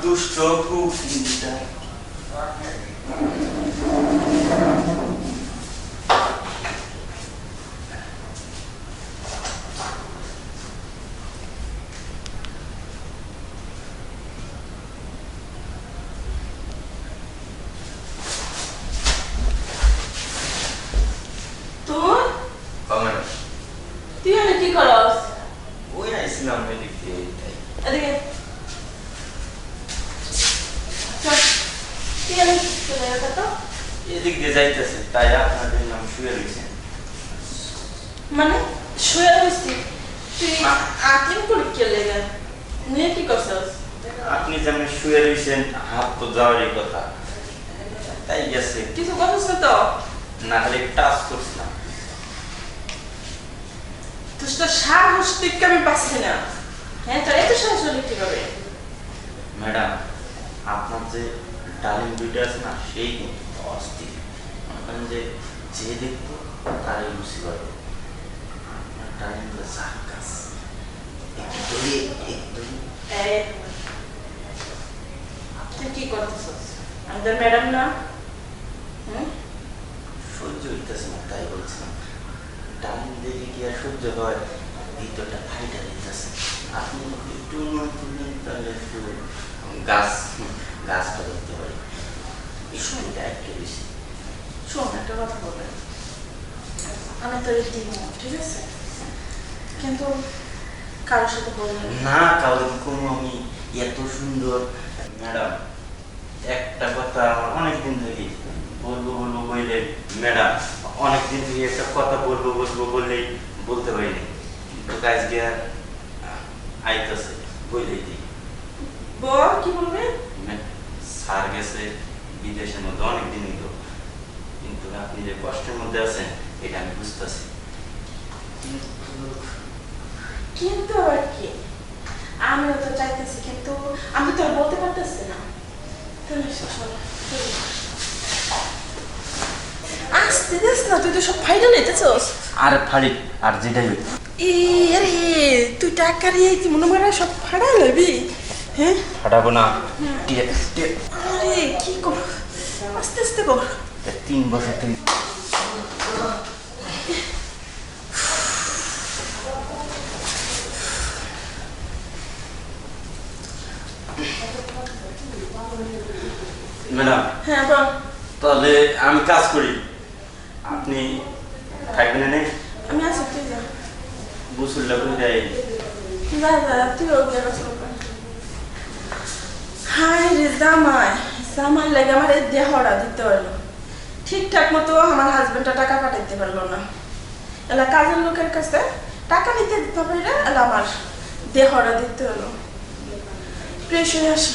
দুষ্ট খুব চিন্তা। তুই এনে কি করস? ওই আইছিলাম এদিক দিয়ে। এদিকে চল, তুই এনে চলে যা তো। এদিক দিয়ে যাইতেছে, তাই আপনাদের নাম শুয়ে রয়েছেন। মানে শুয়ে রয়েছি? তুই আকিম পরীক্ষা লেগে নিয়ে কি করছস? আপনি যেমন শুয়ে রয়েছেন, হাত তো যাওয়ারই কথা, তাই গেছে। কিছু করছস না তো? না, খালি টাচ করছিলাম। তুই তো সাহস দিকে আমি পাচ্ছি না। হ্যাঁ, তোর এত সাহস হলে কিভাবে? ম্যাডাম, আপনার যে ডালিম দুইটা আছে না, সেই কিন্তু অস্থির। মনে করেন যে দেখবো তারই বুঝতে পারবো আপনার ডালিমগুলো সার্কাস। তুই কি করতেছস? আমাদের ম্যাডাম না? সহ্য হইতেছে না, তাই বলছিলাম। ডালিম দেখে কি আর সহ্য হয়? ভিতরটা ফাইটা দিতেছে। আপনি একটু উন্নয়ন করলেন, তাহলে একটু গাছটা ধরতে পারি। সময়টা একটু বেশি। শোন, একটা কথা বলবে, আমি তোর দিব, ঠিক আছে? কিন্তু কারোর সাথে বলবো না। কাউকে কোনো আমি এত সুন্দর। ম্যাডাম, একটা কথা আমার অনেকদিন থেকে বলবো বলবো বললে, ম্যাডাম অনেকদিন থেকে একটা কথা বলবো বলবো বললেই বলতে পারিনি, কিন্তু কাজ গিয়া আইতেছে বললেই দিই। বল, কি বলবে? স্যার গেছে বিদেশের মধ্যে অনেকদিন হইল, কিন্তু আপনি যে কষ্টের মধ্যে আছেন এটা আমি বুঝতেছি। কিন্তু আবার কি, আমিও তো চাইতেছি, কিন্তু আমি তো আর বলতে পারতেছি না। আসতে দিস না, তুই তো সব ফাইডা নিতেছস। আর ফাড়ি, আর যেটাই হইত। আরে তুই টাকা নিয়ে কি মনে মনে সব ফাড়া লবি? হ্যাঁ, ফাটাবো না। আরে কি কর, আস্তে আস্তে কর। 3 বছর থেকে ম্যাডাম। হ্যাঁ বল। তাহলে আমি কাজ করি, আপনি থাকবেন না? আমি আছি, তুই যা। গোসলটা করে দেয়। যা যা, তুই ওগুলো কাজ করবি। হায় রে জামাই, জামাই লাগে আমার এই দেহটা দিতে পারলো ঠিকঠাক মতো। আমার হাজবেন্ডটা টাকা পাঠাইতে পারলো না, এলা কাজের লোকের কাছে টাকা নিতে দিতে পারলে, এলা আমার দেহটা দিতে হলো। প্রেস হয়ে আসে।